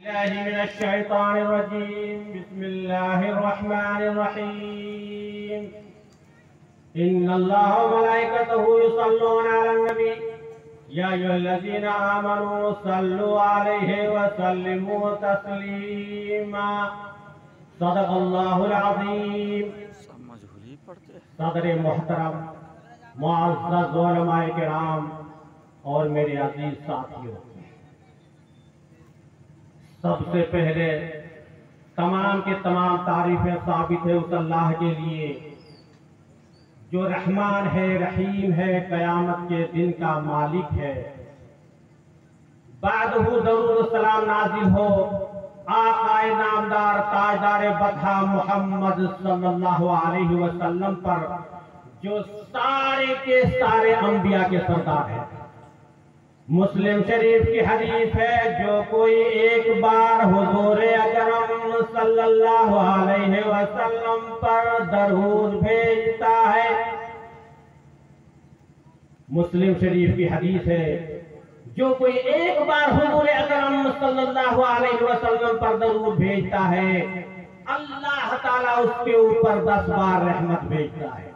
الله من الشيطان الرجيم. بسم الله الرحمن الرحيم. إن الله وملائكته يصلون على النبي يا أيها الذين آمنوا صلوا عليه وسلموا تسليما. صدق الله العظيم. صدر محترم معزز علماء کرام اور میرے عزیز ساتھیوں، سب سے پہلے تمام کے تمام تعریفیں ثابت ہے اس اللہ کے لیے جو رحمان ہے، رحیم ہے، قیامت کے دن کا مالک ہے۔ بعدہ درود و سلام نازل ہو آقا نامدار تاجدار بدھا محمد صلی اللہ علیہ وسلم پر، جو سارے کے سارے انبیاء کے سردار ہیں۔ مسلم شریف کی حدیث ہے، جو کوئی ایک بار حضور اکرم صلی اللہ علیہ وسلم پر درود بھیجتا ہے، مسلم شریف کی حدیث ہے، جو کوئی ایک بار حضور اکرم صلی اللہ علیہ وسلم پر درود بھیجتا ہے، اللہ تعالیٰ اس کے اوپر 10 بار رحمت بھیجتا ہے۔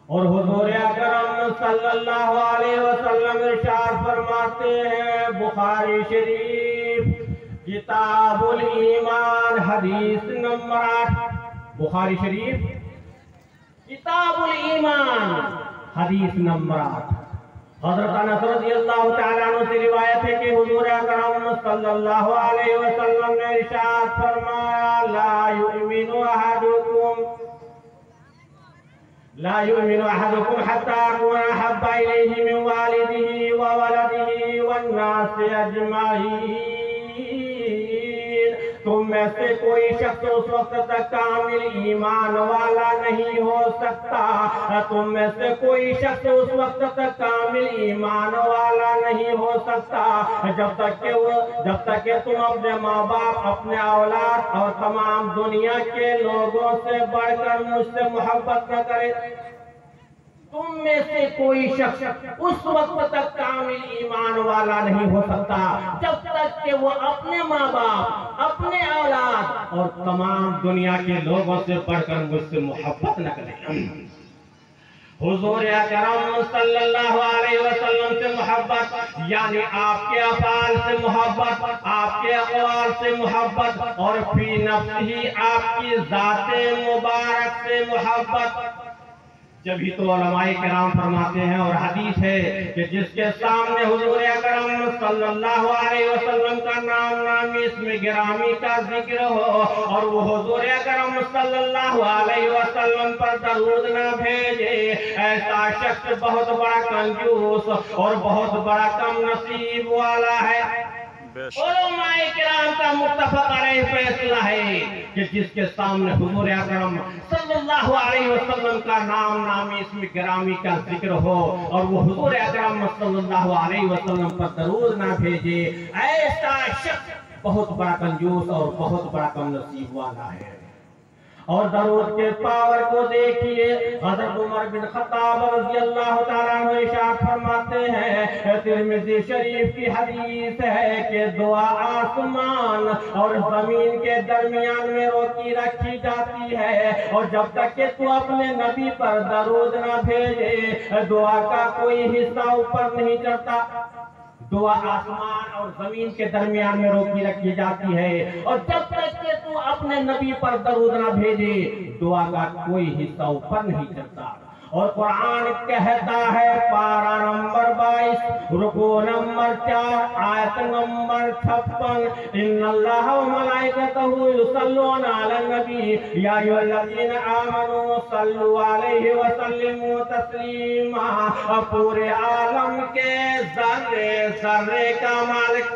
اور حضور اکرم صلی اللہ علیہ وسلم ارشاد فرماتے ہیں، بخاری شریف کتاب الایمان حدیث نمبر 8، بخاری شریف کتاب الایمان حدیث نمبر 8، حضرت انس رضی اللہ تعالیٰ عنہ سے روایت ہے کہ حضور اکرم صلی اللہ علیہ وسلم نے ارشاد فرمایا، لا يؤمن أحدكم حتى أكون أحب إليه من والده وولده والناس أجمعين۔ تم میں سے کوئی شخص اس وقت تک کامل ایمان والا نہیں ہو سکتا، تم میں سے کوئی شخص اس وقت تک کامل ایمان والا نہیں ہو سکتا جب تک کہ تم اپنے ماں باپ، اپنے اولاد اور تمام دنیا کے لوگوں سے بڑھ کر مجھ سے محبت نہ کرے۔ تم میں سے کوئی شخص اس وقت تک کامل ایمان والا نہیں ہو سکتا جب تک کہ وہ اپنے ماں باپ، اپنے اولاد اور تمام دنیا کے لوگوں سے بڑھ کر مجھ سے محبت نہ کرے۔ حضور اکرم صلی اللہ علیہ وسلم سے محبت یعنی آپ کے افعال سے محبت، آپ کے اقوال سے محبت، اور فی نفسہ آپ کی ذات مبارک سے محبت۔ جبھی تو علماء کرام فرماتے ہیں، اور حدیث ہے کہ جس کے سامنے حضور اکرم صلی اللہ علیہ وسلم کا نام نامی اسم گرامی کا ذکر ہو اور وہ حضور اکرم صلی اللہ علیہ وسلم پر درود نہ بھیجے، ایسا شخص بہت بڑا کنجوس اور بہت بڑا کم نصیب والا ہے۔ علماء کرام کا متفق علیہ فیصلہ ہے کہ جس کے سامنے حضور اکرم صلی اللہ علیہ وسلم کا نام نامی اسم گرامی کا ذکر ہو اور وہ حضور اکرم صلی اللہ علیہ وسلم پر درود نہ بھیجے، ایسا شخص بہت بڑا کنجوس اور بہت بڑا کم نصیب والا ہے۔ اور درود کے پاور کو دیکھیے، حضرت عمر بن خطاب رضی اللہ تعالیٰ عنہ ارشاد فرماتے ہیں، ترمذی شریف کی حدیث ہے کہ دعا آسمان اور زمین کے درمیان میں روکی رکھی جاتی ہے، اور جب تک کہ تو اپنے نبی پر درود نہ بھیجے دعا کا کوئی حصہ اوپر نہیں چڑھتا۔ دعا آسمان اور زمین کے درمیان میں روکی رکھی جاتی ہے، اور جب تک کہ تو اپنے نبی پر درود نہ بھیجے دعا کا کوئی حصہ اوپر نہیں چڑھتا۔ اور قرآن کہتا ہے، پارہ نمبر 22 رکوع نمبر 4 آیت نمبر 56، ان اللہ و ملائکتہ یصلون علی النبی یا ایھا الذین آمنوا صلوا علیہ وسلموا تسلیما۔ پورے عالم کے ذرے ذرے کا مالک،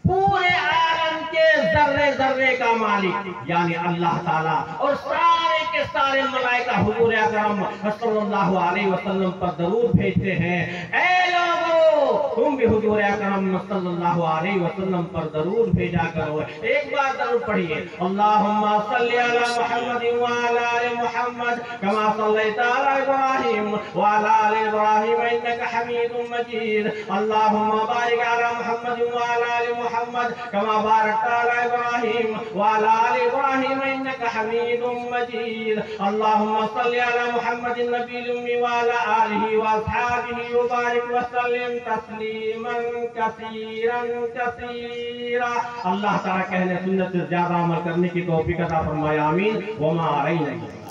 پورے عالم کے ذرے ذرے کا مالک یعنی اللہ تعالیٰ، اور سارے کے سارے ملائکہ حضور اکرم صلی اللہ علیہ وسلم پر درود بھیجتے ہیں۔ اے لوگو، تم بھی حضور اکرم صلی اللہ علیہ وسلم پر درود بھیجا کرو. ایک بار درود پڑھیے. اللہم صلی علی محمد وعلی آل محمد کما صلیت علی ابراہیم وعلی آل ابراہیم انک حمید مجید. اللہم بارک علی محمد وعلی آل محمد کما بارکت علی ابراہیم وعلی آل ابراہیم انک حمید مجید. اللہم صلی علی محمد النبی الامی وعلی آلہ واصحابہ وبارک وسلم تسلیما کثیرا کثیرا. اللہ تعالیٰ کہنے سنت سے زیادہ عمل کرنے کی توفیق عطا فرمائے. آمین. وما علینا.